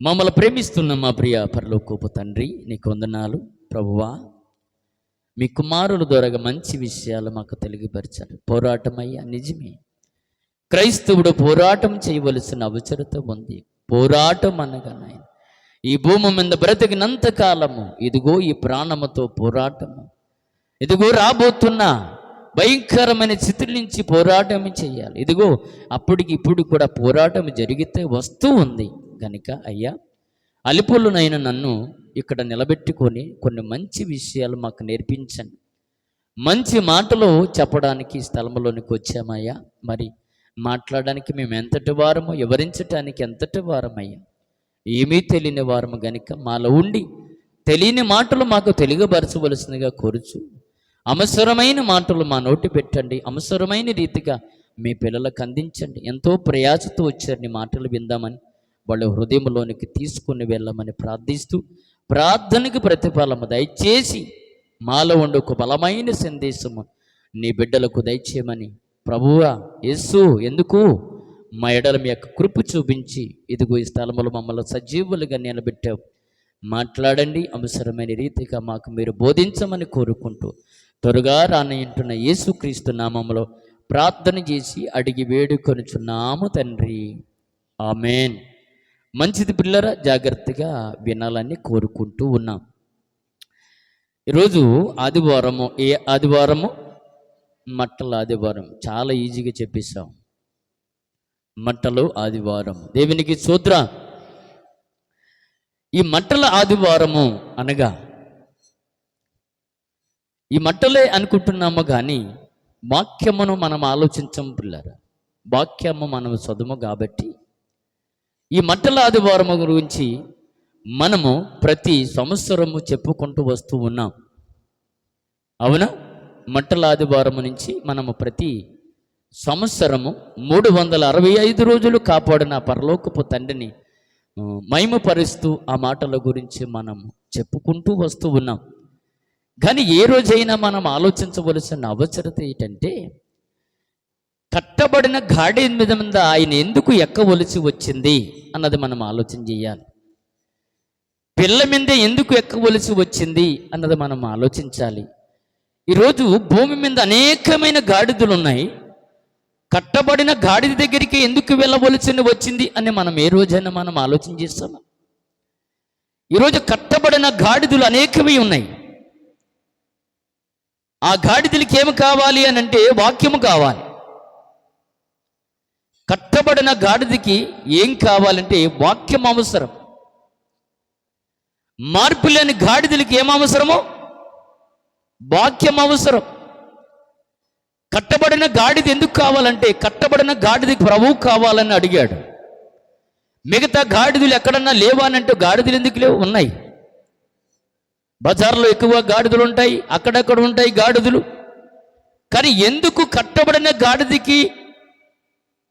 మమ్మల్ని ప్రేమిస్తున్న మా ప్రియ పరలోకపు తండ్రి, నీకు వందనాలు ప్రభువా. మీ కుమారుల ద్వారా మంచి విషయాలు మాకు తెలియపరిచారు. పోరాటమయ్యా, నిజమే. క్రైస్తవుడు పోరాటం చేయవలసిన అవసరత ఉంది. పోరాటం అనగా నాయన, ఈ భూమి మీద బ్రతికినంత కాలము ఇదిగో ఈ ప్రాణముతో పోరాటము, ఇదిగో రాబోతున్న భయంకరమైన స్థితి నుంచి పోరాటం చేయాలి. ఇదిగో అప్పటికి ఇప్పుడు కూడా పోరాటం జరిగితే వస్తూ ఉంది కనుక అయ్యా, అలిపులనైనా నన్ను ఇక్కడ నిలబెట్టుకొని కొన్ని మంచి విషయాలు మాకు నేర్పించండి. మంచి మాటలు చెప్పడానికి స్థలంలోనికి వచ్చామయ్యా. మరి మాట్లాడడానికి మేము ఎంతటి వారమో, వివరించడానికి ఎంతటి వారమయ్యా, ఏమీ తెలియని వారము గనుక మాలో ఉండి తెలియని మాటలు మాకు తెలియబరచవలసిందిగా కోరుచు, అవసరమైన మాటలు మా నోటి పెట్టండి. అవసరమైన రీతిగా మీ పిల్లలకు అందించండి. ఎంతో ప్రయాసతో వచ్చారు నీ మాటలు విందామని, వాళ్ళ హృదయంలోనికి తీసుకుని వెళ్ళమని ప్రార్థిస్తూ, ప్రార్థనకి ప్రతిఫలము దయచేసి మాలో ఉండే ఒక బలమైన సందేశము నీ బిడ్డలకు దయచేయమని ప్రభువా యేసు, ఎందుకు మా ఎడల మీ యొక్క కృప చూపించి ఇదిగో ఈ స్థలములు మమ్మల్ని సజీవులుగా నిలబెట్టావు. మాట్లాడండి, అవసరమైన రీతిగా మాకు మీరు బోధించమని కోరుకుంటూ త్వరగా రానంటున్న యేసుక్రీస్తు నామములో ప్రార్థన చేసి అడిగి వేడుకొనుచున్నాము తండ్రి, ఆమెన్. మంచిది పిల్లరా, జాగ్రత్తగా వినాలని కోరుకుంటూ ఉన్నాం. ఈరోజు ఆదివారము. ఏ ఆదివారము? మట్టల ఆదివారం. చాలా ఈజీగా చెప్పేశాం. మట్టలు ఆదివారం. దేవునికి స్తోత్రం. ఈ మట్టల ఆదివారము అనగా ఈ మట్టలే అనుకుంటున్నాము, కానీ వాక్యమును మనం ఆలోచించము పిల్లరా. వాక్యము మనం చదువు కాబట్టి ఈ మట్టల ఆదివారము గురించి మనము ప్రతి సంవత్సరము చెప్పుకుంటూ వస్తూ ఉన్నాం. అవునా? మట్టల ఆదివారము నుంచి మనము ప్రతి సంవత్సరము 365 రోజులు కాపాడిన పరలోకపు తండ్రిని మహిమపరుస్తూ ఆ మాటల గురించి మనము చెప్పుకుంటూ వస్తూ ఉన్నాం. కానీ ఏ రోజైనా మనం ఆలోచించవలసిన అవసరత ఏంటంటే, కట్టబడిన గాడి మీద ఆయన ఎందుకు ఎక్కవలసి వచ్చింది అన్నది మనం ఆలోచన చేయాలి. పిల్ల మీద ఎందుకు ఎక్కవలసి వచ్చింది అన్నది మనం ఆలోచించాలి. ఈరోజు భూమి మీద అనేకమైన గాడిదలు ఉన్నాయి. కట్టబడిన గాడిద దగ్గరికి ఎందుకు వెళ్ళవలసి వచ్చింది అని మనం ఏ రోజైనా మనం ఆలోచన చేస్తామా? ఈరోజు కట్టబడిన గాడిదలు అనేకవి ఉన్నాయి. ఆ గాడిదలకి ఏమి కావాలి అని అంటే వాక్యము కావాలి. కట్టబడిన గాడిదకి ఏం కావాలంటే వాక్యం అవసరం. మార్పు లేని గాడిదలకి ఏం అవసరమో వాక్యం అవసరం. కట్టబడిన గాడిద ఎందుకు కావాలంటే, కట్టబడిన గాడిదకి ప్రభువు కావాలని అడిగాడు. మిగతా గాడిదలు ఎక్కడన్నా లేవా అని అంటే గాడిదలు ఎందుకు లేవు? ఉన్నాయి. బజార్లో ఎక్కువ గాడిదలు ఉంటాయి, అక్కడక్కడ ఉంటాయి గాడిదలు. కానీ ఎందుకు కట్టబడిన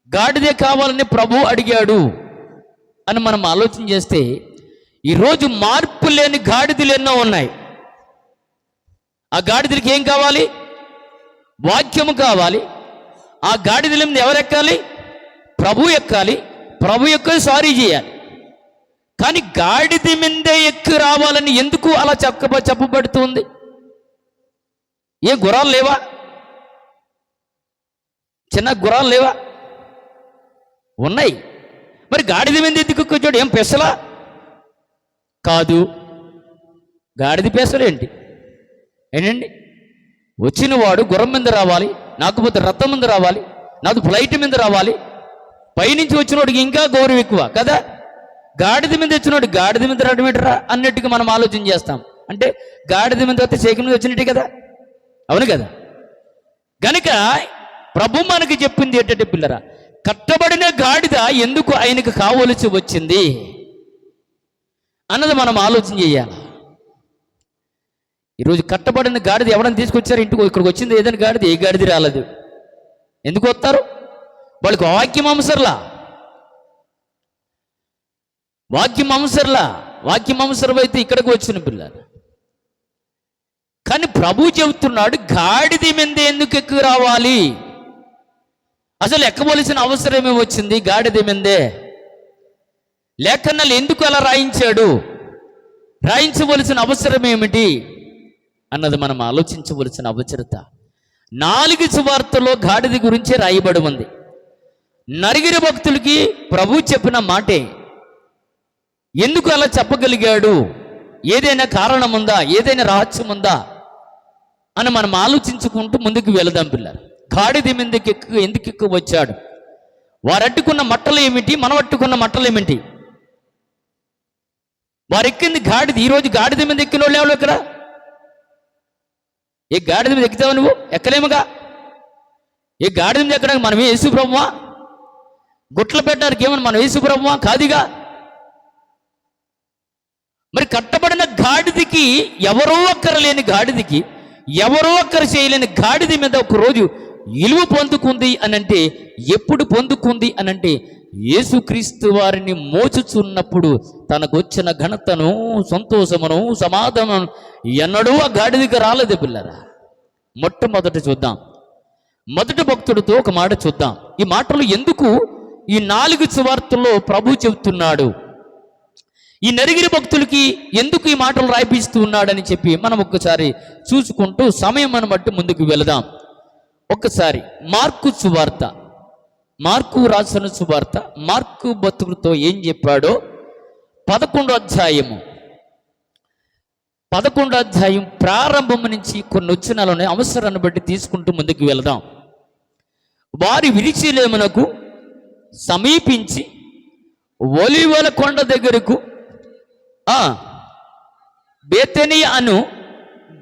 గాడిదే కావాలని ప్రభు అడిగాడు అని మనం ఆలోచన చేస్తే, ఈరోజు మార్పు లేని గాడిదలు ఎన్నో ఉన్నాయి. ఆ గాడిదలకి ఏం కావాలి? వాక్యము కావాలి. ఆ గాడిదల మీద ఎవరు ఎక్కాలి? ప్రభు ఎక్కాలి. ప్రభు ఎక్క సారీ చేయాలి. కానీ గాడిద మీదే ఎక్కి రావాలని ఎందుకు అలా చెప్పబడుతుంది? ఏ గుర్రాలు లేవా? చిన్న గుర్రాలు లేవా? ఉన్నాయి. మరి గాడిద మీద ఎందుకు కూర్చోడు? ఏం పెసలా? కాదు. గాడిద పెసలేంటి? ఏంటండి? వచ్చిన వాడు గుర్రం మీద రావాలి, నాకుపోతే రథం మీద రావాలి, నాకు ఫ్లైట్ మీద రావాలి. పైనుంచి వచ్చినోడికి ఇంకా గౌరవం ఎక్కువ కదా. గాడిద మీద వచ్చినోడు గాడిద మీద రావడమేటరా అన్నట్టుగా మనం ఆలోచన చేస్తాం. అంటే గాడిద మీద వస్తే శేఖం మీద వచ్చినట్టే కదా. అవును కదా. గనుక ప్రభు మనకి చెప్పింది ఏంటంటే పిల్లరా, కట్టబడిన గాడిద ఎందుకు ఆయనకు కావలసి వచ్చింది అన్నది మనం ఆలోచన చేయాలి. ఈరోజు కట్టబడిన గాడిద ఎవరైనా తీసుకొచ్చారు ఇంటికి? ఇక్కడికి వచ్చింది ఏదైనా గాడిద? ఏ గాడిద రాలేదు. ఎందుకు వస్తారు? వాళ్ళకి వాక్యం అవసరంలా. వాక్యం అవసరంలా. వాక్యం అవసరమైతే ఇక్కడికి వచ్చిన పిల్లలు. కానీ ప్రభు చెబుతున్నాడు, గాడిద మీద ఎందుకు ఎక్కువ రావాలి? అసలు ఎక్కవలసిన అవసరమే వచ్చింది గాడిద మీదే. లేఖనాలు ఎందుకు అలా రాయించాడు, రాయించవలసిన అవసరం ఏమిటి అన్నది మనం ఆలోచించవలసిన అవసరత. 4 సువార్తలో గాడిద గురించే రాయబడి ఉంది. నరిగిరి భక్తులకి ప్రభు చెప్పిన మాటే. ఎందుకు అలా చెప్పగలిగాడు? ఏదైనా కారణం ఉందా, ఏదైనా రహస్యం ఉందా అని మనం ఆలోచించుకుంటూ ముందుకు వెళదాం పిల్లలు. గాడిద మీదకి ఎందుకు ఎక్కువ వచ్చాడు? వారు అట్టుకున్న మట్టలు ఏమిటి, మనం అట్టుకున్న మట్టలు ఏమిటి? వారు ఎక్కింది గాడిద. ఈరోజు గాడిద మీద ఎక్కిన వాళ్ళు ఎవరు ఇక్కడ? ఏ గాడిద మీద ఎక్కుతావు నువ్వు? ఎక్కలేముగా. ఏ గాడిద మీద ఎక్కడానికి మనం యేసు ప్రభువా? గుట్లు పెట్టడానికి ఏమన్నా మనం యేసు ప్రభువా? కాదుగా. మరి కట్టబడిన గాడిదకి, ఎవరో ఒక్కరు లేని గాడిదకి, ఎవరో ఒక్కరు చేయలేని గాడిద మీద ఒకరోజు ఇలువ పొందుకుంది అనంటే, ఎప్పుడు పొందుకుంది అనంటే యేసుక్రీస్తు వారిని మోచుచున్నప్పుడు తనకు వచ్చిన ఘనతను, సంతోషమును, సమాధానం ఎన్నడూ ఆ గాడిదకి రాలేదు పిల్లరా. మొట్టమొదట చూద్దాం, మొదటి భక్తుడితో ఒక మాట చూద్దాం. ఈ మాటలు ఎందుకు ఈ 4 సువార్తల్లో ప్రభు చెబుతున్నాడు, ఈ నరిగిరి భక్తులకి ఎందుకు ఈ మాటలు రాయిపిస్తూ ఉన్నాడని చెప్పి మనం ఒక్కసారి చూసుకుంటూ సమయం బట్టి ముందుకు వెళదాం. ఒక్కసారి మార్కు సువార్త, మార్కు రాసిన సువార్త, మార్కు భక్తుడితో ఏం చెప్పాడో 11వ అధ్యాయం ప్రారంభం నుంచి కొన్ని వచనాలను అవసరాన్ని బట్టి తీసుకుంటూ ముందుకు వెళదాం. వారి విరిచిలేమునకు సమీపించి ఒలీవల కొండ దగ్గరకు బేతనీ అను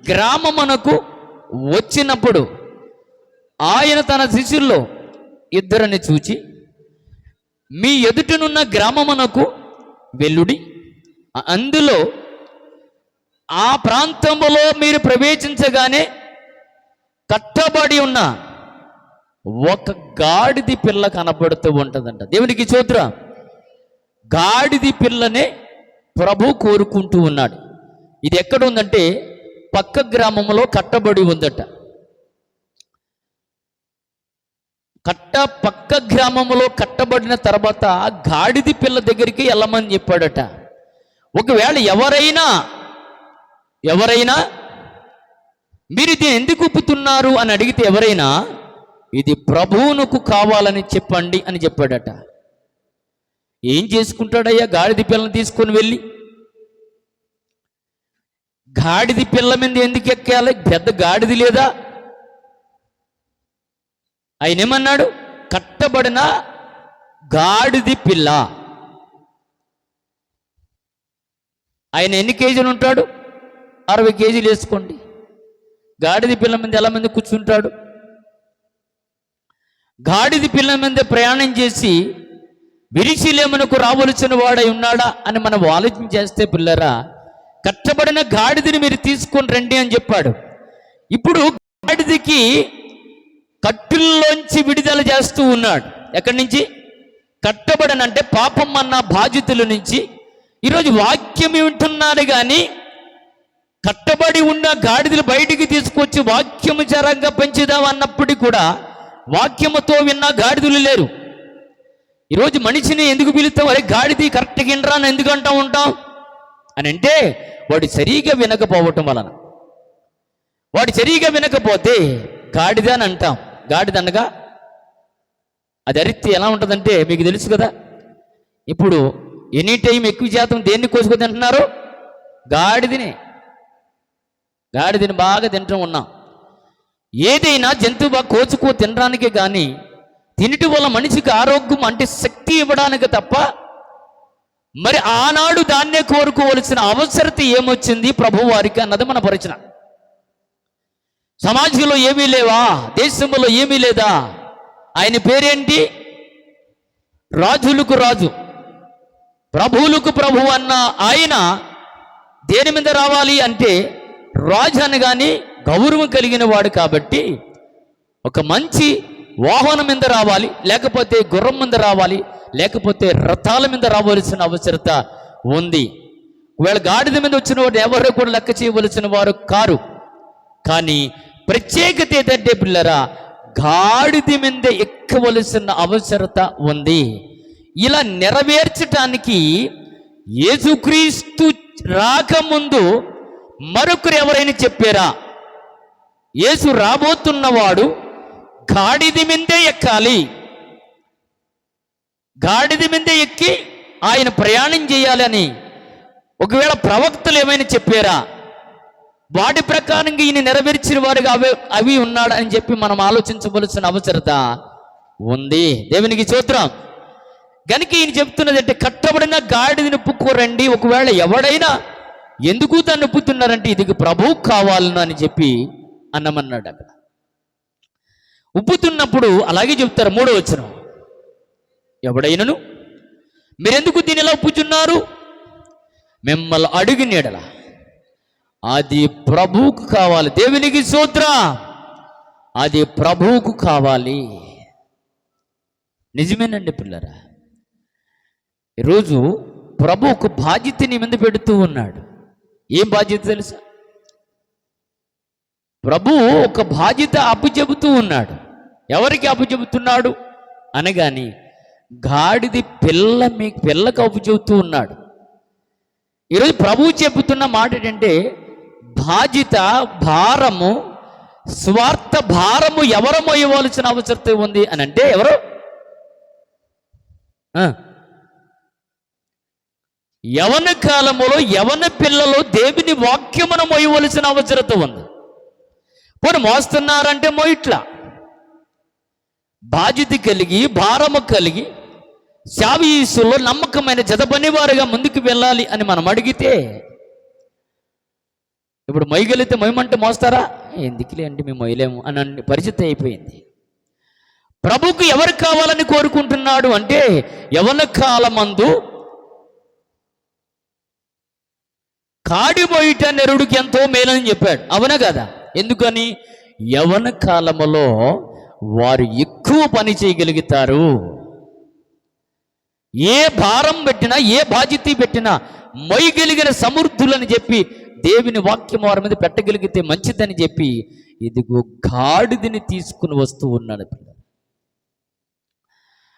గ్రామమునకు వచ్చినప్పుడు ఆయన తన శిష్యుల్లో 2 చూచి, మీ ఎదుటనున్న గ్రామమునకు వెల్లుడి, అందులో ఆ ప్రాంతంలో మీరు ప్రవేశించగానే కట్టబడి ఉన్న ఒక గాడిది పిల్ల కనపడుతూ ఉంటుందంట. దేవునికి స్తోత్రం. గాడిది పిల్లనే ప్రభు కోరుకుంటూ ఉన్నాడు. ఇది ఎక్కడ ఉందంటే పక్క గ్రామంలో కట్టబడి ఉందట. పక్క గ్రామంలో కట్టబడిన తర్వాత గాడిది పిల్ల దగ్గరికి వెళ్ళమని చెప్పాడట. ఒకవేళ ఎవరైనా మీరు ఇది ఎందుకు ఉప్పుతున్నారు అని అడిగితే, ఎవరైనా ఇది ప్రభువునకు కావాలని చెప్పండి అని చెప్పాడట. ఏం చేసుకుంటాడయ్యా గాడిది పిల్లని తీసుకొని వెళ్ళి? గాడిది పిల్ల మీద ఎందుకు ఎక్కాలి? పెద్ద గాడిది లేదా? ఆయన ఏమన్నాడు? కట్టబడిన గాడిది పిల్ల. ఆయన ఎన్ని కేజీలు ఉంటాడు? 60 కేజీలు వేసుకోండి. గాడిది పిల్ల మీద ఎలా మంది కూర్చుంటాడు? గాడిది పిల్ల మీద ప్రయాణం చేసి విరిచిలేమునకు రావలసిన వాడై ఉన్నాడా అని మనం ఆలోచన చేస్తే పిల్లరా, కట్టబడిన గాడిదని మీరు తీసుకొని రండి అని చెప్పాడు. ఇప్పుడు గాడిదికి కట్టుల్లోంచి విడుదల చేస్తూ ఉన్నాడు. ఎక్కడి నుంచి? కట్టబడనంటే పాపం అన్న బాధ్యతల నుంచి. ఈరోజు వాక్యం వింటున్నాడు కానీ కట్టబడి ఉన్న గాడిదలు బయటికి తీసుకొచ్చి వాక్యము చరంగా పెంచుదాం అన్నప్పటికీ కూడా వాక్యముతో విన్న గాడిదలు లేరు. ఈరోజు మనిషిని ఎందుకు పిలుస్తాం? అరే గాడిది కరెక్ట్గా వినరా అని ఎందుకు అంటూ ఉంటాం అని అంటే, వాడు సరిగా వినకపోవటం వలన. వాడు సరిగా వినకపోతే గాడిద అని అంటాం. గాడిద అనగా అది అరిత్తి ఎలా ఉంటుందంటే మీకు తెలుసు కదా. ఇప్పుడు ఎనీ టైం ఎక్కువ శాతం దేన్ని కోసుకొని తింటున్నారు? గాడిదని బాగా తింటూ ఉన్నాం. ఏదైనా జంతువు కోచుకో తినడానికి కానీ తినటి వల్ల మనిషికి ఆరోగ్యం అంటే శక్తి ఇవ్వడానికి తప్ప మరి ఆనాడు దాన్నే కోరుకోవలసిన అవసరత ఏమొచ్చింది ప్రభు వారికి అన్నది మన ప్రశ్న. సమాజంలో ఏమీ లేవా? దేశంలో ఏమీ లేదా? ఆయన పేరేంటి? రాజులకు రాజు, ప్రభువులకు ప్రభు అన్న ఆయన దేని మీద రావాలి అంటే రాజు అనగానే గౌరవం కలిగిన వాడు కాబట్టి ఒక మంచి వాహనం మీద రావాలి, లేకపోతే గుర్రం మీద రావాలి, లేకపోతే రథాల మీద రావాల్సిన అవసరత ఉంది. ఒకవేళ గాడిద మీద వచ్చిన వాడు ఎవరు కూడా లెక్క చేయవలసిన వారు కారు. కానీ ప్రత్యేకత ఏంటంటే పిల్లరా, గాడిద మీద ఎక్కవలసిన అవసరత ఉంది. ఇలా నెరవేర్చటానికి యేసుక్రీస్తు రాకముందు మరొకరు ఎవరైనా చెప్పారా? యేసు రాబోతున్నవాడు గాడిద మీదే ఎక్కాలి, గాడిద మీదే ఎక్కి ఆయన ప్రయాణం చేయాలి అని ఒకవేళ ప్రవక్తలు ఏమైనా చెప్పారా? వాటి ప్రకారంగా ఈయన నెరవేర్చిన వారుగా అవి ఉన్నాడు అని చెప్పి మనం ఆలోచించవలసిన అవసరత ఉంది. దేవునికి స్తోత్రం. కనుక ఈయన చెప్తున్నది అంటే కట్టబడిన గాడిదని ఉప్పుకోరండి. ఒకవేళ ఎవడైనా ఎందుకు దాన్ని ఉప్పుతున్నారంటే ఇది ప్రభువు కావాలను అని చెప్పి అన్నమన్నాడు. అక్కడ ఉప్పుతున్నప్పుడు అలాగే చెప్తారు. 3వ వచనం, ఎవడైనను మీరెందుకు దీని ఇలా ఉప్పుచున్నారు, మిమ్మల్ని అడిగిన యెడల అది ప్రభువుకు కావాలి. దేవునికి స్తోత్రం. అది ప్రభువుకు కావాలి. నిజమేనండి పిల్లరా. ఈరోజు ప్రభు ఒక బాధ్యతని మీద పెడుతూ ఉన్నాడు. ఏం బాధ్యత తెలుసా? ప్రభు ఒక బాధ్యత అప్పచెబుతూ ఉన్నాడు. ఎవరికి అప్పచెబుతున్నాడు అనగాని గాడిది పిల్లకు అప్పచెబుతూ ఉన్నాడు. ఈరోజు ప్రభు చెబుతున్న మాట ఏంటంటే బాధ్యత, భారము, స్వార్థ భారము ఎవరు మోయవలసిన అవసరం ఉంది అని అంటే ఎవరు? యవన కాలములో యవన పిల్లలు దేవుని వాక్యమును మోయవలసిన అవసరత ఉంది. పోనీ మోస్తున్నారంటే మోయిట్లా బాధ్యత కలిగి భారము కలిగి శావీసులో నమ్మకమైన జతపనివారుగా ముందుకు వెళ్ళాలి అని మనం అడిగితే, ఇప్పుడు మొయ్యగలిగితే మొయ్యమంటే మోస్తారా? ఎందుకులే అంటే మేము మొయ్యలేము అని పరిస్థితి అయిపోయింది. ప్రభుకు ఎవరు కావాలని కోరుకుంటున్నాడు అంటే యవన కాలమందు కాడి మొయ్యట నెరుడికి ఎంతో మేలని చెప్పాడు. అవునా కదా? ఎందుకని? యవన కాలములో వారు ఎక్కువ పని చేయగలుగుతారు. ఏ భారం పెట్టినా ఏ బాధ్యత పెట్టినా మొయ్యగలిగిన సమృద్ధులని చెప్పి దేవుని వాక్యం వారి మీద పెట్టగలిగితే మంచిదని చెప్పి ఇదిగో గాడిదని తీసుకుని వస్తూ ఉన్నాడు.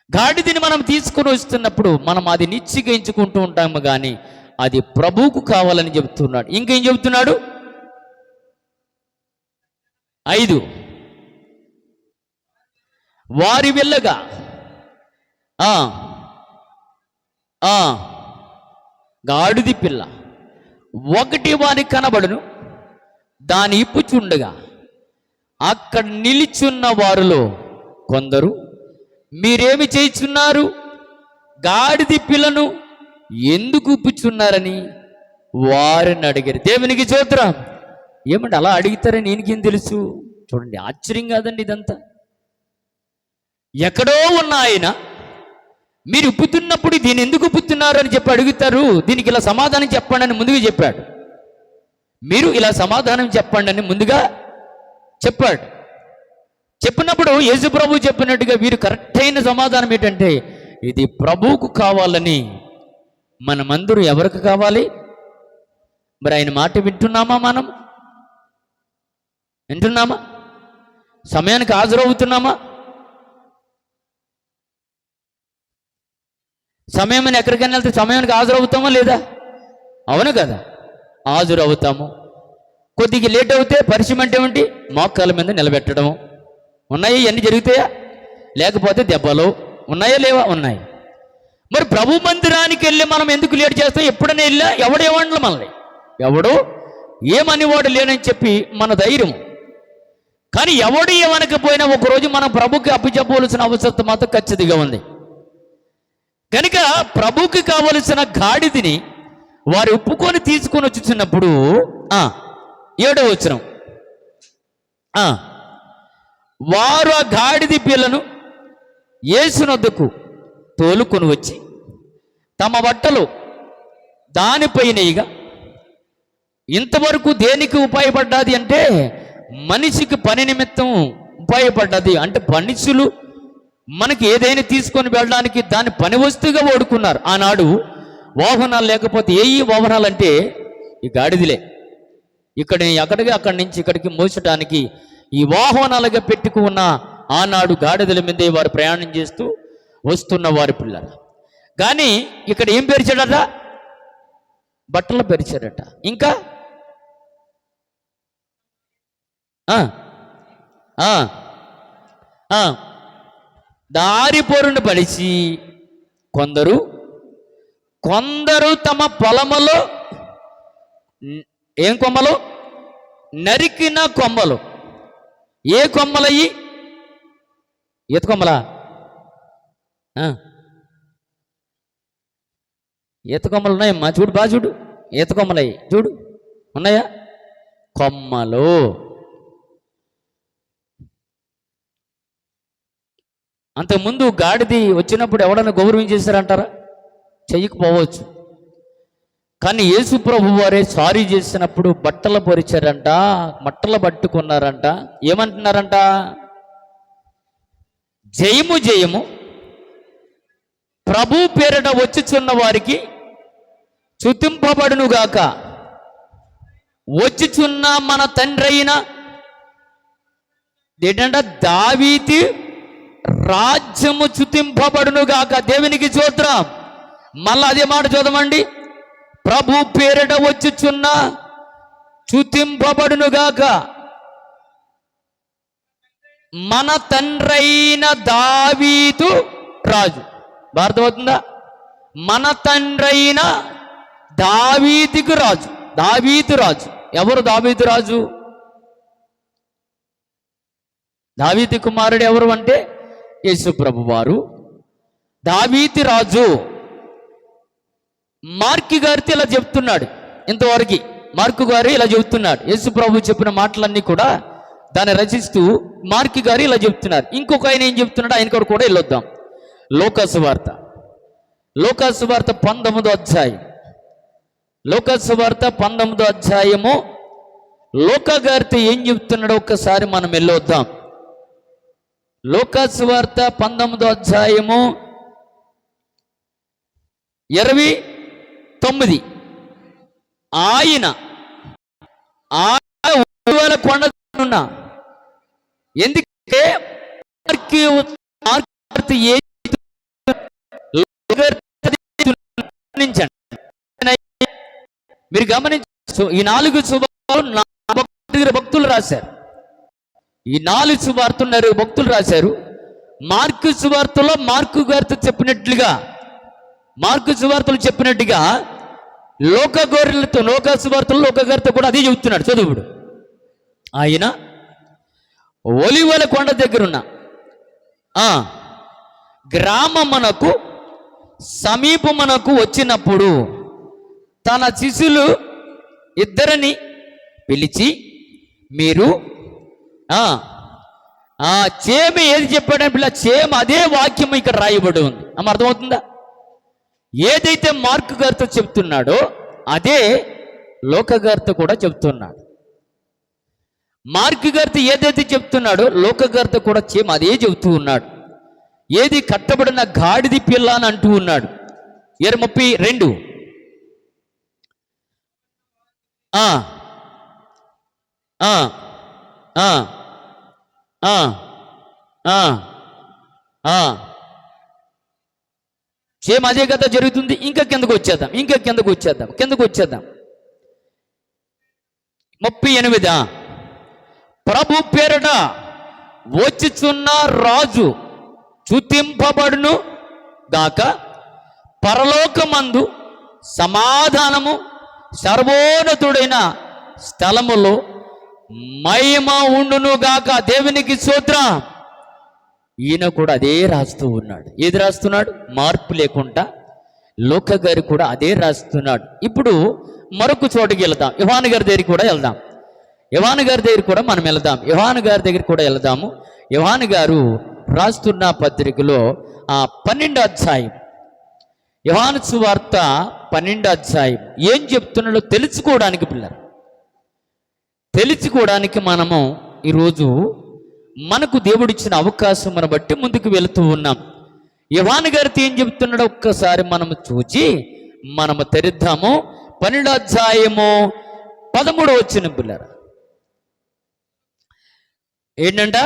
గాడిదని మనం తీసుకుని వస్తున్నప్పుడు మనం అది నిశ్చయించుకుంటూ ఉంటాము, కానీ అది ప్రభువుకు కావాలని చెబుతున్నాడు. ఇంకేం చెబుతున్నాడు? 5 వారి వెళ్ళగా గాడిది పిల్ల ఒకటి వారికి కనబడును, దాని ఇప్పుచుండగా అక్కడ నిలిచున్న వారిలో కొందరు మీరేమి చేస్తున్నారు, గాడిది పిల్లను ఎందుకు ఇప్పుచున్నారని వారిని అడిగారు. దేవునికి స్తోత్రం. ఏమంటే అలా అడుగుతారని నేనేం తెలుసు? చూడండి, ఆశ్చర్యం కాదండి ఇదంతా. ఎక్కడో ఉన్న ఆయన మీరు ఉప్పుతున్నప్పుడు దీన్ని ఎందుకు ఉప్పుతున్నారు అని చెప్పి అడుగుతారు. దీనికి ఇలా సమాధానం చెప్పండి అని ముందుగా చెప్పాడు. మీరు ఇలా సమాధానం చెప్పండి అని ముందుగా చెప్పాడు. చెప్పినప్పుడు యేసు ప్రభు చెప్పినట్టుగా వీరు కరెక్ట్ అయిన సమాధానం ఏంటంటే ఇది ప్రభువుకు కావాలని. మనమందరూ ఎవరికి కావాలి? మరి ఆయన మాట వింటున్నామా? మనం వింటున్నామా? సమయానికి హాజరవుతున్నామా? సమయం ఎక్కడికైనా వెళ్తే సమయానికి హాజరవుతామా లేదా? అవును కదా, హాజరవుతాము. కొద్దిగా లేట్ అవుతే పరిచయం ఏమిటి? మోకాళ్ళ మీద నిలబెట్టడం. ఉన్నాయా? ఇవన్నీ జరుగుతాయా? లేకపోతే దెబ్బలు ఉన్నాయా? లేవా? ఉన్నాయి. మరి ప్రభు మందిరానికి వెళ్ళి మనం ఎందుకు లేట్ చేస్తాం? ఎప్పుడైనా వెళ్ళా ఎవడేమనలు మనల్ని, ఎవడో ఏమనివాడు లేనని చెప్పి మన ధైర్యం. కానీ ఎవడు ఏమనకపోయినా ఒకరోజు మనం ప్రభుకి అప్పచెప్పవలసిన అవసరం మాత్రం ఖచ్చితంగా ఉంది. కనుక ప్రభుకి కావలసిన గాడిదని వారు ఒప్పుకొని తీసుకొని వచ్చుచున్నప్పుడు 7వ వచనం, వారు ఆ గాడిద పిల్లను యేసునొద్దకు తోలుకొని వచ్చి తమ బట్టలు దానిపైనగా, ఇంతవరకు దేనికి ఉపయోగపడ్డది అంటే మనిషికి పని నిమిత్తం ఉపయోగపడ్డది. అంటే మనుషులు మనకి ఏదైనా తీసుకొని వెళ్ళడానికి దాన్ని పని వస్తువుగా వాడుకున్నారు. ఆనాడు వాహనాలు లేకపోతే ఏ వాహనాలు అంటే ఈ గాడిదలే. అక్కడి నుంచి ఇక్కడికి మోసడానికి ఈ వాహనాలుగా పెట్టుకున్న ఆనాడు గాడిదల మీదే వారు ప్రయాణం చేస్తూ వస్తున్న వారి పిల్లలు. కానీ ఇక్కడ ఏం పేర్చాడట? బట్టలు పేర్చాడట. ఇంకా దారి పోరును పడిచి కొందరు తమ పొలములో ఏం కొమ్మలు? నరికిన కొమ్మలు. ఏ కొమ్మలయ్యి? ఈత కొమ్మలా? ఈత కొమ్మలు ఉన్నాయమ్మా, చూడు, బాగా చూడు. ఈత కొమ్మలయ్యి చూడు, ఉన్నాయా? కొమ్మలు. అంతకుముందు గాడిది వచ్చినప్పుడు ఎవడన్నా గౌరవం చేశారంటారా? చెయ్యకపోవచ్చు. కానీ యేసు ప్రభు వారే సారీ చేసినప్పుడు బట్టలు పొరిచారంట, మట్టలు పట్టుకున్నారంట. ఏమంటున్నారంట? జయము జయము, ప్రభు పేరిట వచ్చుచున్న వారికి స్తుతింపబడునుగాక. వచ్చుచున్న మన తండ్రి అయిన ఏంటంట? దావీదు రాజ్యము స్తుతింపబడునుగాక. దేవునికి స్తోత్రం. మళ్ళా అదే మాట చూద్దామండి. ప్రభు పేరిట వచ్చుచున్న స్తుతింపబడునుగాక మన తండ్రైన దావీదు రాజు. అర్థమవుతుందా? మన తండ్రైన దావీదుకు రాజు. దావీదు రాజు. ఎవరు దావీదు రాజు? దావీదు కుమారుడు ఎవరు అంటే యేసు ప్రభు వారు. దావీదు రాజు. మార్కు గారితో ఇలా చెప్తున్నాడు. ఇంతవరకు మార్కు గారు ఇలా చెబుతున్నాడు. యేసు ప్రభు చెప్పిన మాటలన్నీ కూడా దాన్ని రచిస్తూ మార్కు గారు ఇలా చెప్తున్నారు. ఇంకొక ఆయన ఏం చెప్తున్నాడు? ఆయన కూడా వెళ్ళొద్దాం. లోకాసు వార్త 19వ అధ్యాయం. లోకాసు వార్త 19వ అధ్యాయము. లోకా గారితో ఏం చెప్తున్నాడో ఒక్కసారి మనం వెళ్ళొద్దాం. లోకాసు వార్త 19వ అధ్యాయము 29. ఆయన కొండ ఎందుకంటే మీరు గమనించు. ఈ 4 శుభాలు భక్తులు రాశారు. ఈ 4 సువార్తలు భక్తులు రాశారు. మార్కు సువార్తలో మార్కు గారితో చెప్పినట్లుగా, మార్కు సువార్తలు చెప్పినట్టుగా లోక సువార్తలు లోక గారితో కూడా అదే చెబుతున్నాడు. చదువుడు. ఆయన ఒలివల కొండ దగ్గరున్న గ్రామమునకు సమీపమునకు వచ్చినప్పుడు తన శిష్యులు 2 పిలిచి, మీరు చేమ ఏది చెప్పాడని పిల్ల, చేమ అదే వాక్యం ఇక్కడ రాయబడి ఉంది. అర్థమవుతుందా? ఏదైతే మార్కు గారితో చెప్తున్నాడో అదే లోక గారితో కూడా చెప్తున్నాడు. మార్కు గారితో ఏదైతే చెప్తున్నాడో లోక గారితో కూడా చేమ అదే చెబుతూ ఉన్నాడు. ఏది? కట్టబడిన గాడిది పిల్ల అని అంటూ ఉన్నాడు. 32. సేమ్ అదే కదా జరుగుతుంది. ఇంకా కిందకు వచ్చేద్దాం. కిందకు వచ్చేద్దాం. 38. ప్రభు పేరట వచ్చుచున్న రాజు స్తుతింపబడును గాక. పరలోకమందు సమాధానము, సర్వోన్నతుడైన స్థలములో మహిమ ఉండును గాక. దేవునికి స్తోత్రం. ఈయన కూడా అదే రాస్తూ ఉన్నాడు. ఏది రాస్తున్నాడు? మార్పు లేకుండా లోక గారు కూడా అదే రాస్తున్నాడు. ఇప్పుడు మరొక చోటుకి వెళ్దాం. యోహాను గారి దగ్గరికి కూడా వెళ్దాం. యోహాను గారి దగ్గర కూడా మనం వెళ్దాం. యోహాను గారి దగ్గర కూడా వెళ్దాము. యోహాను గారు రాస్తున్న పత్రికలో 12వ అధ్యాయం, యోహాను సువార్త 12వ అధ్యాయం ఏం చెప్తున్నాడో తెలుసుకోవడానికి తెలుసుకోవడానికి మనము ఈరోజు మనకు దేవుడిచ్చిన అవకాశం బట్టి ముందుకు వెళుతూ ఉన్నాం. యోహాను గారితో ఏం చెప్తున్నాడో ఒక్కసారి మనము చూచి మనము తెరిద్దాము. 12వ అధ్యాయము 13వ వచనం పిల్లరా. ఏంటంట?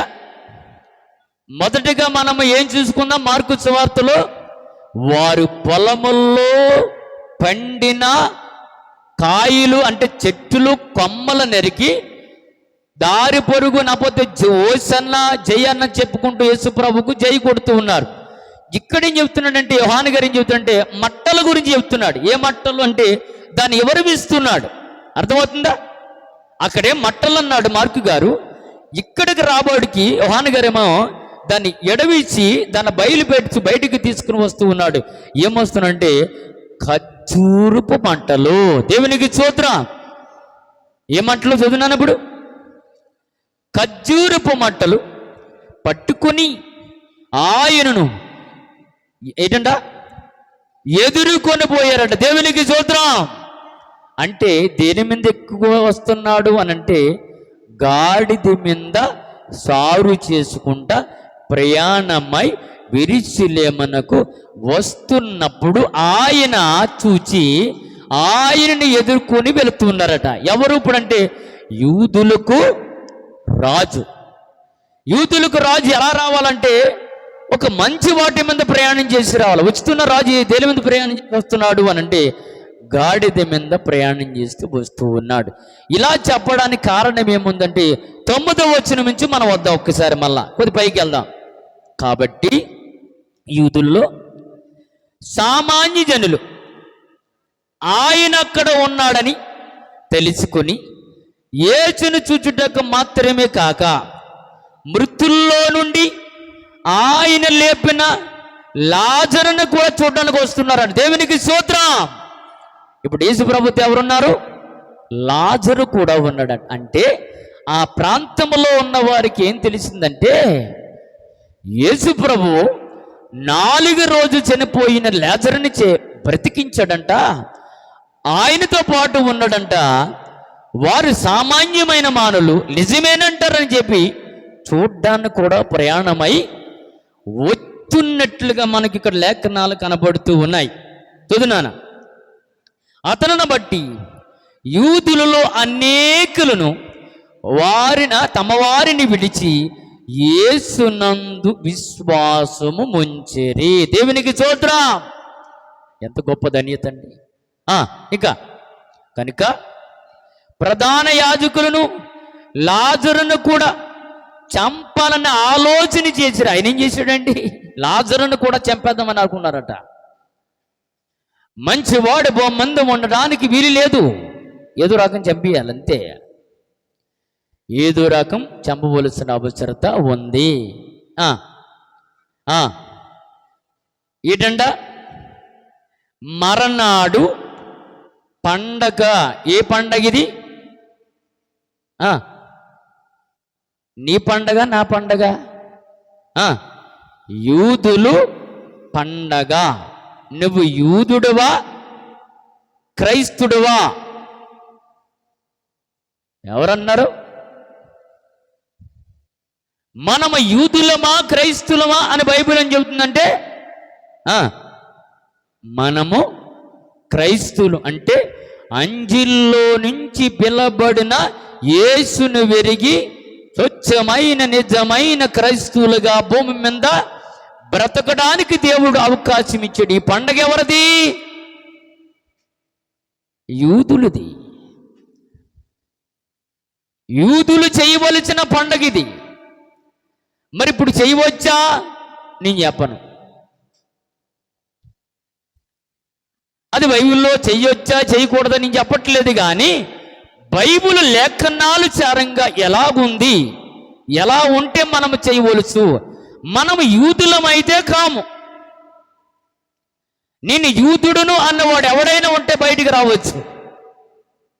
మొదటిగా మనము ఏం చూసుకుందాం? మార్కు సువార్తలో వారు పొలముల్లో పండిన కాయలు అంటే చెట్టులు కొమ్మల నరికి దారి పొరుగు నాపోతే ఓసన్న జయ అన్న చెప్పుకుంటూ యేసుప్రభుకు జై కొడుతూ ఉన్నారు. ఇక్కడేం చెప్తున్నాడంటే యోహాను గారు ఏం చెప్తున్నాడంటే మట్టల గురించి చెప్తున్నాడు. ఏ మట్టలు అంటే దాన్ని ఎవరు వీస్తున్నాడు, అర్థమవుతుందా? అక్కడే మట్టలు అన్నాడు మార్కు గారు. ఇక్కడికి రాబడికి యోహాను గారేమో దాన్ని ఎడవిచ్చి దాన్ని బయటికి తీసుకుని వస్తూ ఉన్నాడు. ఏమొస్తున్నాడంటే ఖర్జూరపు మంటలు. దేవునికి స్తోత్రం. ఏ మంటలు చదువున్నాను ఇప్పుడు? ఖర్జూరపు మంటలు పట్టుకొని ఆయనను ఏంటంట ఎదుర్కొని పోయారట. దేవునికి స్తోత్రం. అంటే దేని మీద ఎక్కువ వస్తున్నాడు అని అంటే గాడిద మీద సారు చేసుకుంటా ప్రయాణమై యెరూషలేమునకు వస్తున్నప్పుడు ఆయన చూచి ఆయనని ఎదుర్కొని వెళుతున్నారట. ఎవరు ఇప్పుడంటే యూదులకు రాజు. యూదులకు రాజు ఎలా రావాలంటే ఒక మంచి వాటి మీద ప్రయాణం చేసి రావాలి. వచ్చుతున్న రాజు దేని మీద ప్రయాణం చేసి వస్తున్నాడు అని అంటే గాడిద మీద ప్రయాణం చేస్తూ వస్తూ ఉన్నాడు. ఇలా చెప్పడానికి కారణం ఏముందంటే 9వ వచనం నుంచి మనం వద్దాం ఒక్కసారి, మళ్ళా కొద్ది పైకి వెళ్దాం. కాబట్టి యూదుల్లో సామాన్య జనులు ఆయన అక్కడ ఉన్నాడని తెలుసుకుని యేసును చూచుటకు మాత్రమే కాక మృతుల్లో నుండి ఆయన లేపిన లాజరును కూడా చూడడానికి వస్తున్నారని. దేవునికి స్తోత్రం. ఇప్పుడు యేసు ప్రభుతో ఎవరున్నారు? లాజరు కూడా ఉన్నాడు. అంటే ఆ ప్రాంతంలో ఉన్న వారికి ఏం తెలిసిందంటే యేసు ప్రభు 4 రోజు చనిపోయిన లాజరుని బ్రతికించాడంట, ఆయనతో పాటు ఉన్నాడంట. వారు సామాన్యమైన మానవులు నిజమేనంటారని చెప్పి చూడ్డానికి కూడా ప్రయాణమై వస్తున్నట్లుగా మనకి ఇక్కడ లేఖనాలు కనబడుతూ ఉన్నాయి. చదువునానా. అతనును బట్టి యూదులలో అనేకులను తమ వారిని విడిచి యేసునందు విశ్వాసము ముంచెరి. దేవునికి స్తోత్రం. ఎంత గొప్ప ధన్యత అండి. ఇంకా కనుక ప్రధాన యాజకులను లాజరును కూడా చంపాలన్న ఆలోచన చేశారు. ఆయన ఏం చేశాడండి? లాజరును కూడా చంపేద్దామని అనుకున్నారట. మంచివాడు మందం ఉండడానికి వీలు లేదు, ఏదో రకం చంపేయాలంతే. ఏదో రకం చంపవలసిన అవసరత ఉంది. ఏంటంట మరనాడు పండగ. ఏ పండగ ఇది? నీ పండగ నా పండగ? యూదులు పండగ. నువ్వు యూదుడువా క్రైస్తుడువా? ఎవరన్నారు? మనము యూదులమా క్రైస్తులమా అని బైబిల్ ఏం చెబుతుందంటే మనము క్రైస్తులు. అంటే అంజిల్లో నుంచి పిలబడిన యేసును వెరిగి స్వచ్ఛమైన నిజమైన క్రైస్తువులుగా భూమి మీద బ్రతకడానికి దేవుడు అవకాశం ఇచ్చాడు. ఈ పండగ ఎవరిది? యూదులది. యూదులు చేయవలసిన పండగ ఇది. మరి ఇప్పుడు చేయవచ్చా? నేను చెప్పను. అది బైబిల్లో చెయ్యొచ్చా చేయకూడదని నేను చెప్పట్లేదు, కానీ బైబిల్ లేఖనాలు చారంగా ఎలాగుంది, ఎలా ఉంటే మనము చేయవలసు. మనము యూదులమైతే కాము. నేను యూదుడును అన్నవాడు ఎవడైనా ఉంటే బయటికి రావచ్చు.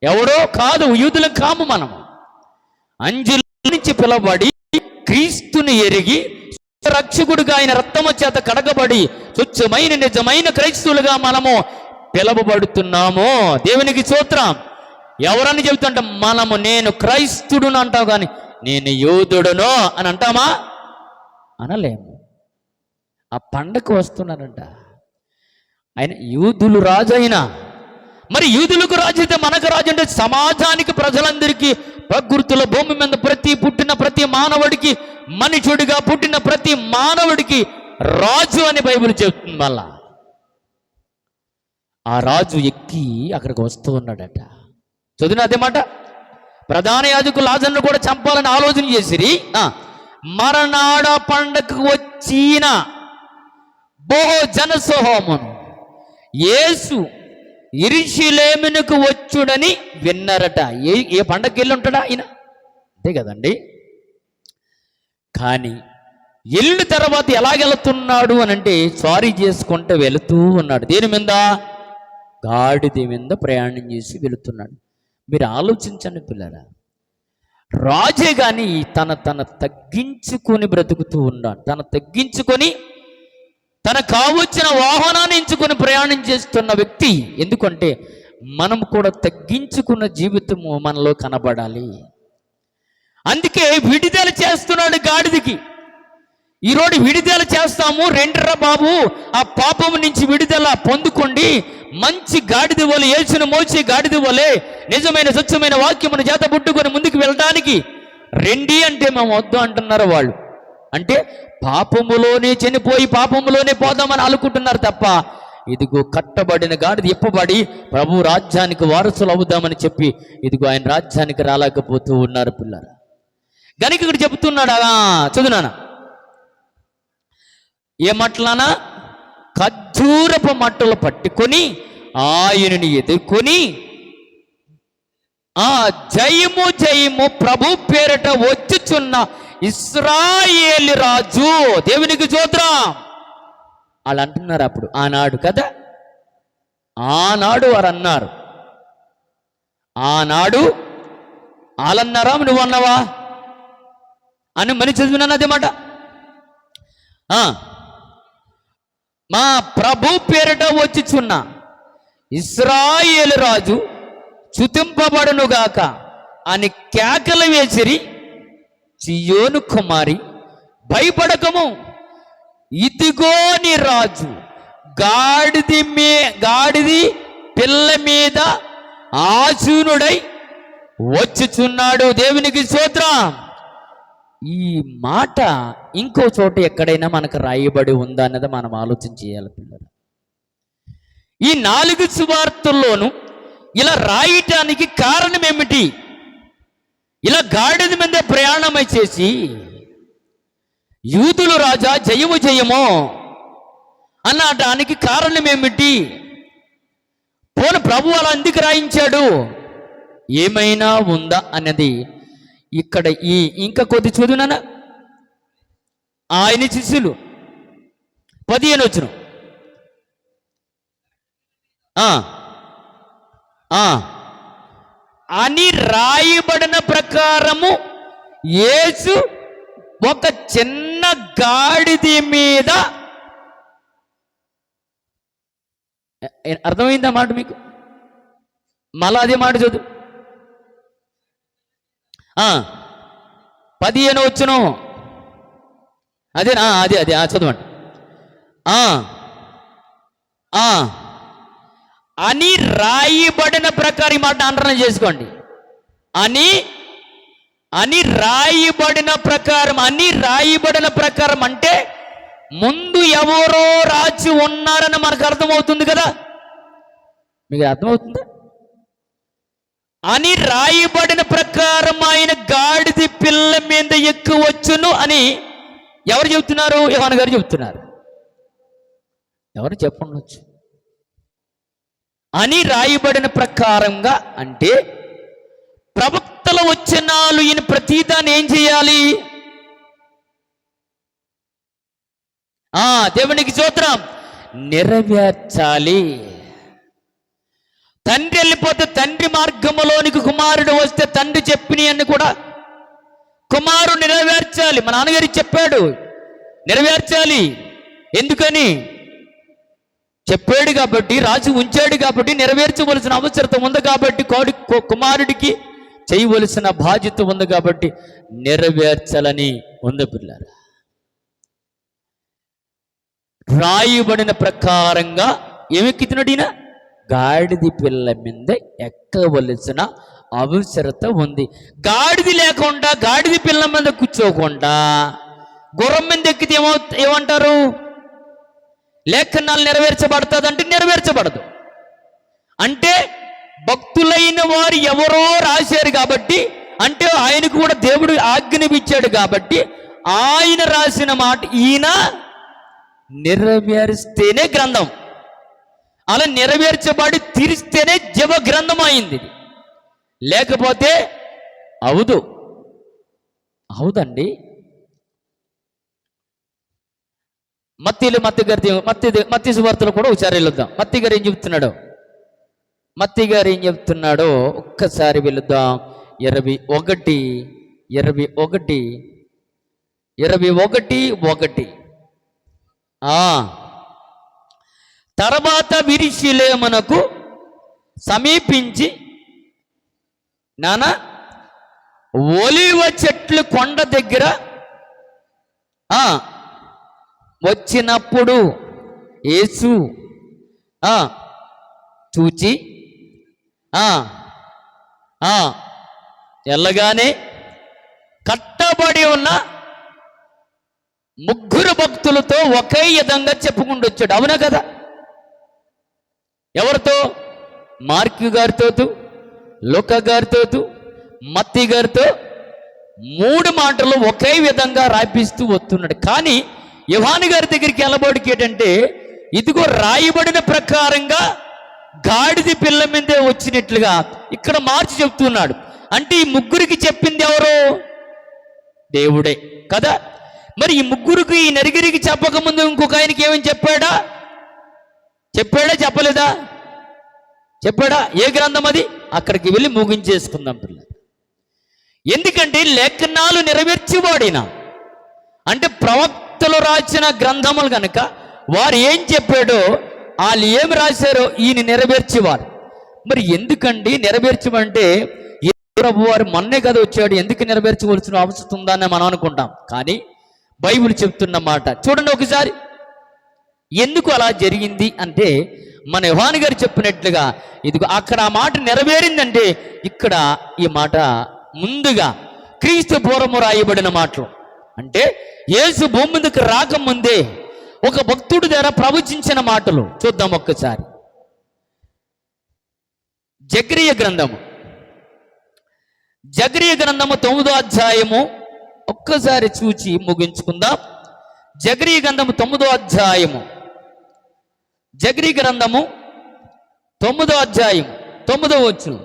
ఎవడో కాదు, యూదులం కాము. మనము అంజుల నుంచి పిలవబడి క్రీస్తుని ఎరిగి రక్షకుడిగా ఆయన రక్తము చేత కడగబడి స్వచ్ఛమైన నిజమైన క్రైస్తువులుగా మనము పిలవబడుతున్నాము. దేవునికి స్తోత్రం. ఎవరని చెబుతుంట మనము నేను క్రైస్తుడును అంటావు, కానీ నేను యూదుడును అని అంటామా? అనలేము. ఆ పండగ వస్తున్నారంట. ఆయన యూదులు రాజు అయినా, మరి యూదులకు రాజు అయితే మనకు రాజు అంటే సమాజానికి ప్రజలందరికీ ప్రకృతిలో భూమి మీద పుట్టిన ప్రతి మానవుడికి, మనుషుడిగా పుట్టిన ప్రతి మానవుడికి రాజు అని బైబిల్ చెప్తుంది. మళ్ళా ఆ రాజు ఎక్కి అక్కడికి వస్తూ ఉన్నాడట. చదివిన అదే మాట. ప్రధాన యాజకులు లాజరును కూడా చంపాలని ఆలోచన చేసిరి. మరనాడ పండగకు వచ్చిన బహు జనసమూహమును యేసు యెరూషలేమునకు వచ్చుడని విన్నారట. ఏ పండగకి వెళ్ళి ఉంటాడా ఆయన? అంతే కదండి. కానీ వెళ్ళిన తర్వాత ఎలాగెళ్తున్నాడు అని అంటే సారీ చేసుకుంటూ వెళుతూ ఉన్నాడు. దేని మీద? గాడిద మీద ప్రయాణం చేసి వెళుతున్నాడు. మీరు ఆలోచించండి పిల్లరా, రాజే కానీ తన తగ్గించుకొని బ్రతుకుతూ ఉన్నాడు. తగ్గించుకొని తనకు కావచ్చిన వాహనాన్ని ఎంచుకొని ప్రయాణం చేస్తున్న వ్యక్తి. ఎందుకంటే మనం కూడా తగ్గించుకున్న జీవితము మనలో కనబడాలి. అందుకే విడుదల చేస్తున్నాడు గాడిదకి. ఈరోజు విడుదల చేస్తాము, రెండురా బాబు ఆ పాపము నుంచి విడుదల పొందుకోండి, మంచి గాడిద వలె, యేసును మోసే గాడిద వలె నిజమైన స్వచ్ఛమైన వాక్యమును చేత పుట్టుకొని ముందుకు వెళ్ళడానికి రెండి అంటే మేము వద్దు అంటున్నారు వాళ్ళు. అంటే పాపములోనే చనిపోయి పాపములోనే పోదామని అనుకుంటున్నారు తప్ప, ఇదిగో కట్టబడిన గాడిద ఇప్పబడి ప్రభు రాజ్యానికి వారసులు అవుదామని చెప్పి ఇదిగో ఆయన రాజ్యానికి రాలేకపోతూ ఉన్నారు పిల్లలు. గనుక ఇక్కడ చెబుతున్నాడు, చదువునానా ఏ మట్లనా? ఖర్జూరపు మట్టలు పట్టుకొని ఆయనని ఎదుర్కొని జయము జయము ప్రభు పేరట వచ్చుచున్న ఇశ్రాయేలు రాజు, దేవునికి స్తోత్రం వాళ్ళు అంటున్నారు. అప్పుడు ఆనాడు కదా, ఆనాడు వారు అన్నారు. ఆనాడు వాళ్ళన్నారా, నువ్వు అన్నావా అని మని చదివినాను అదే మాట. మా ప్రభు పేరట వచ్చుచున్న ఇశ్రాయేలు రాజు స్తుతింపబడునుగాక అని కేకలు వేసిరి. సియోను కుమారి భయపడకము, ఇదిగో నీ రాజు గాడిది పిల్ల మీద ఆసీనుడై వచ్చుచున్నాడు. దేవునికి స్తోత్రం. ఈ మాట ఇంకో చోట ఎక్కడైనా మనకు రాయబడి ఉందా అన్నది మనం ఆలోచన చేయాలి పిల్లలు. ఈ 4 సువార్తల్లోనూ ఇలా రాయటానికి కారణం ఏమిటి? ఇలా గాడిద మీద ప్రయాణమై చేసి యూదులు రాజా జయము జయమో అనడానికి కారణం ఏమిటి? పోను ప్రభు అలా ఎందుకు రాయించాడు? ఏమైనా ఉందా అన్నది ఇక్కడ ఇంకా కొద్ది చదువునా. ఆయన శిష్యులు 15 వచనం అని రాయబడిన ప్రకారము యేసు ఒక చిన్న గాడిద మీద, అర్థమైందా మాట మీకు? మళ్ళా అదే మాట చదువు. 15 వచనం అదే అదే చదవండి. అని రాయబడిన ప్రకారం, ఈ మాట అండర్లైన్ చేసుకోండి. అని రాయబడిన ప్రకారం అంటే ముందు ఎవరో రాజు ఉన్నారని మనకు అర్థమవుతుంది కదా. మీకు అర్థమవుతుందా? అని రాయబడిన ప్రకారం ఆయన గాడిద పిల్ల మీద ఎక్కువచ్చును అని ఎవరు చెబుతున్నారు? యోహాను గారు చెబుతున్నారు. ఎవరు చెప్పండొచ్చు. అని రాయబడిన ప్రకారంగా అంటే ప్రవక్తల వచనాలు ఈయన ప్రతిదాన్ని ఏం చేయాలి? దేవునికి స్తోత్రం, నెరవేర్చాలి. తండ్రి వెళ్ళిపోతే తండ్రి మార్గంలోనికి కుమారుడు వస్తే తండ్రి చెప్పిన అన్ని కూడా కుమారుడు నెరవేర్చాలి. మా నాన్నగారికి చెప్పాడు, నెరవేర్చాలి. ఎందుకని? చెప్పాడు కాబట్టి, రాజు ఉంచాడు కాబట్టి నెరవేర్చవలసిన అవసరత ఉంది కాబట్టి, కుమారుడికి చేయవలసిన బాధ్యత ఉంది కాబట్టి నెరవేర్చాలని ఉంది పిల్లలు. రాయబడిన ప్రకారంగా ఏమెక్కితున్నాడు ఈయన? గాడిద పిల్ల మీద ఎక్కవలసిన అవసరత ఉంది. గాడిద లేకుండా, గాడిద పిల్ల మీద కూర్చోకుండా గుర్రం మీద ఎక్కితే ఏమంటారు? లేఖనాలు నెరవేర్చబడుతుంది అంటే నెరవేర్చబడదు. అంటే భక్తులైన వారు ఎవరో రాశారు కాబట్టి, అంటే ఆయనకు కూడా దేవుడు ఆజ్ఞనిపించాడు కాబట్టి ఆయన రాసిన మాట ఈయన నెరవేరిస్తేనే గ్రంథం. అలా నెరవేర్చబడి తీరిస్తేనే జవ గ్రంథం అయింది. లేకపోతే అవుదండి. మత్తి సువార్తలో కూడా ఒకసారి వెళుద్దాం. మత్తి గారు ఏం చెప్తున్నాడో ఒక్కసారి వెళుద్దాం. 21:1. తర్వాత యెరూషలేమునకు సమీపించి ఒలీవ చెట్లు కొండ దగ్గర వచ్చినప్పుడు యేసు చూచి వెళ్ళగానే కట్టబడి ఉన్న 3 భక్తులతో ఒకే విధంగా చెప్పుకుంటూ వచ్చాడు. అవునా కదా? ఎవరితో? మార్కు గారితో, లూకా గారితో, మత్తయి గారితో 3 మాటలు ఒకే విధంగా రాపిస్తూ వస్తున్నాడు. కానీ యోహాను గారి దగ్గరికి వెళ్ళబడికి ఏంటంటే, ఇదిగో రాయబడిన ప్రకారంగా గాడిద పిల్ల మీదే వచ్చినట్లుగా ఇక్కడ మార్చి చెప్తున్నాడు. అంటే ఈ 3కి చెప్పింది ఎవరు? దేవుడే కదా. మరి ఈ 3కి, ఈ నరిగిరికి చెప్పకముందు ఇంకొక ఆయనకి ఏమని చెప్పాడా? చెప్పలేదా? చెప్పాడా? ఏ గ్రంథం అది? అక్కడికి వెళ్ళి ముగించేసుకుందాం పిల్లలు. ఎందుకంటే లేఖనాలు నెరవేర్చివాడిన, అంటే ప్రవక్తలు రాసిన గ్రంథములు కనుక వారు ఏం చెప్పాడో, వాళ్ళు ఏమి రాశారో ఈయన నెరవేర్చేవారు. మరి ఎందుకండి నెరవేర్చమంటే, ప్రభు వారు మొన్నే కదా వచ్చాడు, ఎందుకు నెరవేర్చవలసిన అవసరం ఉందని మనం అనుకుంటాం. కానీ బైబిల్ చెప్తున్న మాట చూడండి ఒకసారి. ఎందుకు అలా జరిగింది అంటే, మన యోహాను గారు చెప్పినట్లుగా ఇదిగో అక్కడ ఆ మాట నెరవేరిందంటే, ఇక్కడ ఈ మాట ముందుగా క్రీస్తు పూర్వము రాయబడిన మాటలు. అంటే యేసు భూమి మీదకి రాకముందే ఒక భక్తుడి ద్వారా ప్రవచించిన మాటలు చూద్దాం ఒక్కసారి. జకరియా గ్రంథము 9వ అధ్యాయము ఒక్కసారి చూచి ముగించుకుందాం. జకరియా గ్రంథము 9వ అధ్యాయము, జకరియా గ్రంథము 9వ అధ్యాయం 9వ వచనం.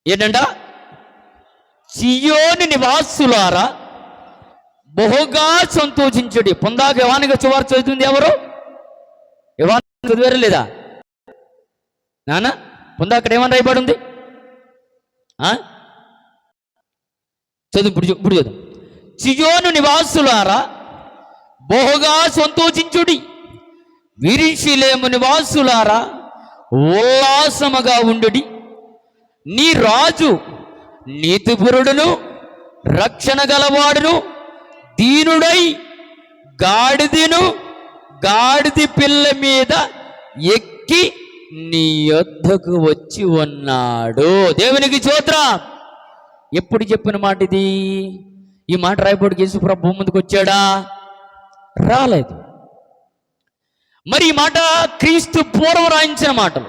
ఏంటంట? సియోను నివాసులారా బహుగా సంతోషించుడి. పొందాక యోహాను సువార్త చదువుతుంది ఎవరు? యోహాను చదివారా లేదా నాన్న? పొందాక ఏమని రాయబడి ఉంది? చదువు ఇప్పుడు చదువు. సియోను నివాసులారా బహుగా సంతోషించుడి, యెరూషలేము నివాసులారా ఉల్లాసముగా ఉండుడి. నీ రాజు నీతిపరుడును రక్షణ గలవాడును దీనుడై గాడిద పిల్ల మీద ఎక్కి నీ యొద్దకు వచ్చి ఉన్నాడు. దేవునికి స్తోత్రం. ఎప్పుడు చెప్పిన మాట ఇది? ఈ మాట రాయబడికి యేసుప్రభు భూమి ముందుకు వచ్చాడా? రాలేదు. మరి ఈ మాట క్రీస్తు పూర్వం రాయించిన మాటలు.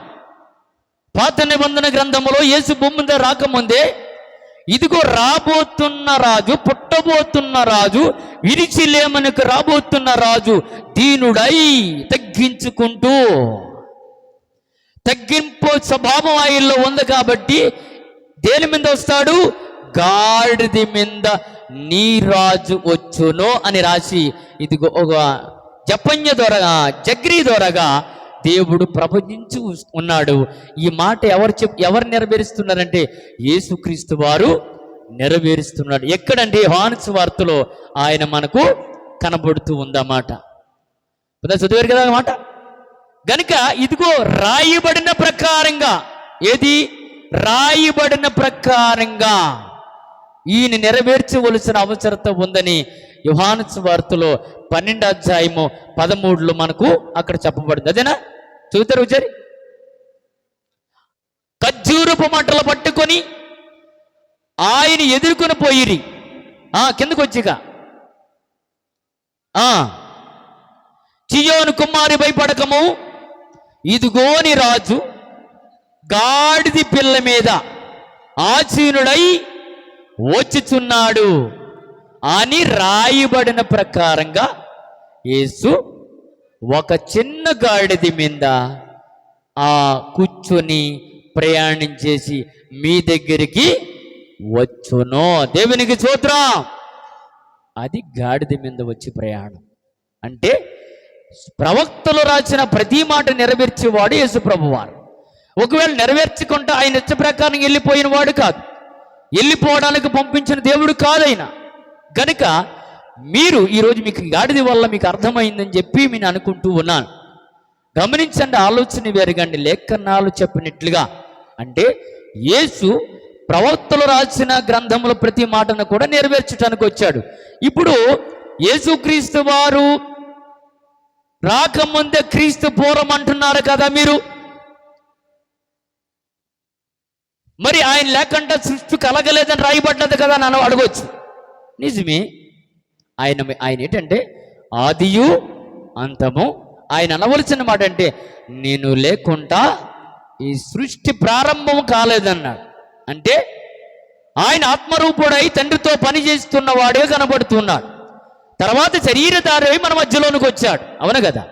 పాత నిబంధన గ్రంథంలో యేసు భూమి మీద రాకముందే ఇదిగో రాబోతున్న రాజు, పుట్టబోతున్న రాజు, యెరూషలేమునకు రాబోతున్న రాజు దీనుడై తగ్గించుకుంటూ, తగ్గింపు స్వభావం ఆయనలో ఉంది కాబట్టి దేని మీద వస్తాడు? గాడిద మీద నీ రాజు వచ్చును అని రాసి ఇదిగో ఒక జకరియా ద్వారాగా దేవుడు ప్రవచించి ఉన్నాడు. ఈ మాట ఎవరు నెరవేరుస్తున్నారంటే యేసుక్రీస్తు వారు నెరవేరుస్తున్నాడు. ఎక్కడంటే యోహాను సువార్తలో ఆయన మనకు కనబడుతూ ఉందన్నమాట. చదివారు కదా అన్నమాట. గనుక ఇదిగో రాయబడిన ప్రకారంగా, ఏది రాయబడిన ప్రకారంగా ఈయన నెరవేర్చవలసిన అవసరత ఉందని యోహాను సువార్తలో 12వ అధ్యాయము 13లో మనకు అక్కడ చెప్పబడింది. అదేనా? చూతారు ఒకసారి. ఖర్జూరపు మంటలు పట్టుకొని ఆయన ఎదుర్కొని పోయిరి. కిందకు వచ్చిగా చీయోను కుమారి భయపడకము, ఇదిగోని రాజు గాడిది పిల్ల మీద ఆసీనుడై వచ్చుచున్నాడు అని రాయబడిన ప్రకారంగా యేసు ఒక చిన్న గాడిద మీద కూర్చొని ప్రయాణం చేసి మీ దగ్గరికి వచ్చును. దేవునికి స్తోత్రం. అది గాడిద మీద వచ్చి ప్రయాణం అంటే ప్రవక్తలు రాసిన ప్రతి మాట నెరవేర్చేవాడు యేసు ప్రభువారు. ఒకవేళ నెరవేర్చుకుంటా ఆయన ఇచ్చ ప్రకారం వెళ్ళిపోయిన వాడు కాదు, వెళ్ళిపోవడానికి పంపించిన దేవుడు కాదైనా గనుక మీరు ఈరోజు మీకు గాడిద వల్ల మీకు అర్థమైందని చెప్పి నేను అనుకుంటూ ఉన్నాను. గమనించండి, ఆలోచన వేరుగండి. లేఖనాలు చెప్పినట్లుగా అంటే యేసు ప్రవక్తలు రాసిన గ్రంథముల ప్రతి మాటను కూడా నెరవేర్చడానికి వచ్చాడు. ఇప్పుడు యేసుక్రీస్తు వారు రాకముందే క్రీస్తు పూర్వం అంటున్నారు కదా మీరు. మరి ఆయన లేకుండా సృష్టి కలగలేదని రాయబడ్డది కదా నన్ను అడగవచ్చు. నిజమే, ఆయన ఏంటంటే ఆదియు అంతము. ఆయన అనవలసిన మాట అంటే నేను లేకుండా ఈ సృష్టి ప్రారంభం కాలేదన్నాడు. అంటే ఆయన ఆత్మరూపుడై తండ్రితో పని చేస్తున్నవాడే కనబడుతున్నాడు. తర్వాత శరీరధారై మన మధ్యలోనికి వచ్చాడు, అవును కదా.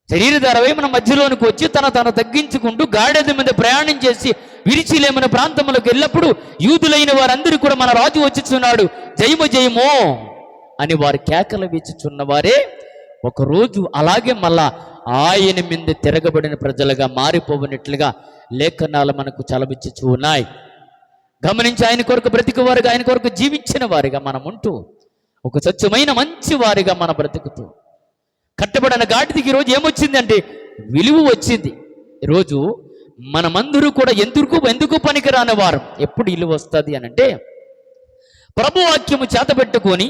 శరీరధారై మన మధ్యలోనికి వచ్చి తన తగ్గించుకుంటూ గాడిద మీద ప్రయాణం చేసి విరిచిలేమన ప్రాంతములకు వెళ్ళినప్పుడు యూదులైన వారందరూ కూడా మన రాజు వచ్చుచున్నాడు, జయము జయమో అని వారు కేకలు వేచుచున్నవారే ఒకరోజు అలాగే మళ్ళా ఆయన మీద తిరగబడిన ప్రజలుగా మారిపోవనట్లుగా లేఖనాలు మనకు చలవిచ్చుచూ ఉన్నాయి. గమనించి ఆయన కొరకు బ్రతికేవారుగా, ఆయన కొరకు జీవించిన వారిగా మనం ఉంటూ ఒక స్వచ్ఛమైన మంచి వారిగా మన బ్రతుకుతూ కట్టబడిన గాడిదికి ఈరోజు ఏమొచ్చిందంటే విలువ వచ్చింది. ఈరోజు మనమందరూ కూడా ఎందుకు పనికిరాని వారం. ఎప్పుడు విలువ వస్తుంది అని అంటే ప్రభువాక్యము చేతబెట్టుకొని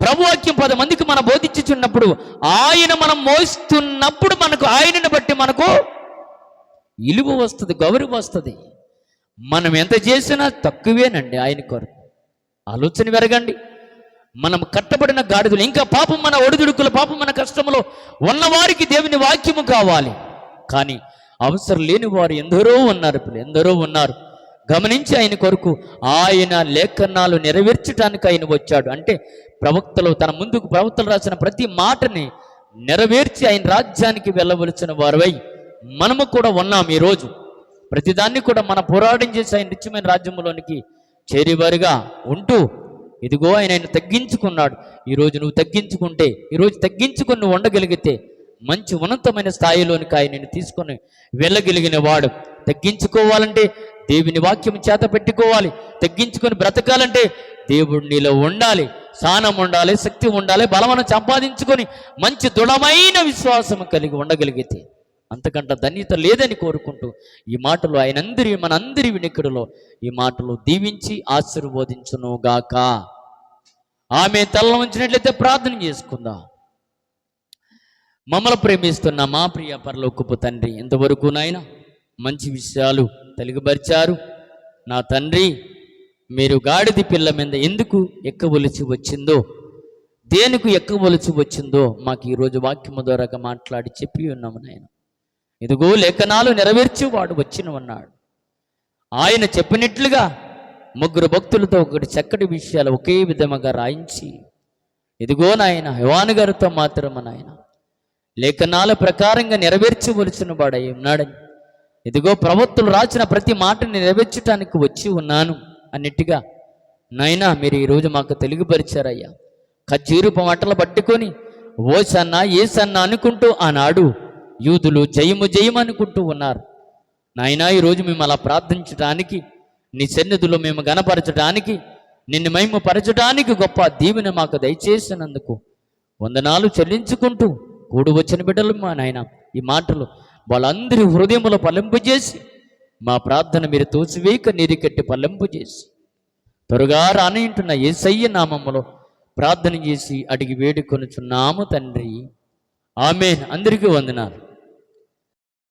ప్రభువాక్యం 10 మందికి మనం బోధించుచున్నప్పుడు ఆయన మనం మోస్తున్నప్పుడు మనకు ఆయనను బట్టి మనకు విలువ వస్తుంది, గౌరవం వస్తుంది. మనం ఎంత చేసినా తక్కువేనండి ఆయన కొరకు. ఆలోచన వెరగండి. మనం కట్టబడిన గాడిదలు ఇంకా పాపం మన ఒడిదుడుకుల పాపం మన కష్టంలో ఉన్నవారికి దేవుని వాక్యము కావాలి. కానీ అవసరం లేని వారు ఎందరో ఉన్నారు. గమనించి ఆయన కొరకు ఆయన లేఖనాలు నెరవేర్చడానికి ఆయన వచ్చాడు. అంటే తన ముందుకు ప్రవక్తలు రాసిన ప్రతి మాటని నెరవేర్చి ఆయన రాజ్యానికి వెళ్ళవలసిన వారై మనము కూడా ఉన్నాం. ఈరోజు ప్రతిదాన్ని కూడా మన పోరాటం చేసి ఆయన నిత్యమైన రాజ్యంలోనికి చేరేవారుగా ఉంటూ ఇదిగో ఆయన తగ్గించుకున్నాడు. ఈరోజు నువ్వు తగ్గించుకుంటే, ఈరోజు తగ్గించుకొని నువ్వు ఉండగలిగితే మంచి ఉన్నతమైన స్థాయిలోనికి ఆయన తీసుకొని వెళ్ళగలిగిన వాడు. తగ్గించుకోవాలంటే దేవుని వాక్యం చేత పెట్టుకోవాలి. తగ్గించుకొని బ్రతకాలంటే దేవుడు నీలో ఉండాలి, స్థానం ఉండాలి, శక్తి ఉండాలి, బలమును సంపాదించుకొని మంచి దృఢమైన విశ్వాసం కలిగి ఉండగలిగితే అంతకంటే ధన్యత లేదని కోరుకుంటూ ఈ మాటలు మనందరి వినికిడిలో ఈ మాటలు దీవించి ఆశీర్వదించును గాక. ఆమె తల ఉంచినట్లయితే ప్రార్థన చేసుకుందాం. మమ్మల్ని ప్రేమిస్తున్న మా ప్రియ పరలోకపు తండ్రి, ఇంతవరకు నాయన మంచి విషయాలు తెలియపరిచారు. నా తండ్రి, మీరు గాడిద పిల్ల మీద ఎందుకు ఎక్కవలసి వచ్చిందో, దేనికి ఎక్కవలసి వచ్చిందో మాకు ఈరోజు వాక్యము ద్వారా మాట్లాడి చెప్పి ఉన్నాము నాయన. ఇదిగో లేఖనాలు నెరవేర్చి వాడు వచ్చిన ఉన్నాడు. ఆయన చెప్పినట్లుగా 3 భక్తులతో ఒకటి చక్కటి విషయాలు ఒకే విధముగా రాయించి ఇదిగో నాయన యోహాను గారితో మాత్రమే నాయన లేఖనాల ప్రకారంగా నెరవేర్చవలసిన వాడై ఉన్నాడని, ఇదిగో ప్రవక్తలు రాసిన ప్రతి మాటని నెరవేర్చడానికి వచ్చి ఉన్నాను అన్నట్టుగా నాయనా మీరు ఈరోజు మాకు తెలియపరిచారయ్యా. ఖర్జూరపు మాటలు పట్టుకొని ఓ సన్నా ఏ సన్నా అనుకుంటూ ఆనాడు యూదులు జయము జయము అనుకుంటూ ఉన్నారు. నాయనా ఈరోజు మేము అలా ప్రార్థించడానికి, నీ సన్నిధిలో మేము గణపరచడానికి, నిన్ను మహిమపరచడానికి గొప్ప దీవెన మాకు దయచేసినందుకు వందనాలు చెల్లించుకుంటూ కూడి వచ్చిన బిడ్డలు మా నాయన ఈ మాటలు వాళ్ళందరి హృదయములో పలింపజేసి మా ప్రార్థన మీరు తోసివేయక నీరుకట్టి పలింపజేసి త్వరగా రానింటున్న యేసయ్య నామములో ప్రార్థన చేసి అడిగి వేడుకొనుచున్నాము తండ్రి. ఆమేన్. అందరికీ వందనాలు.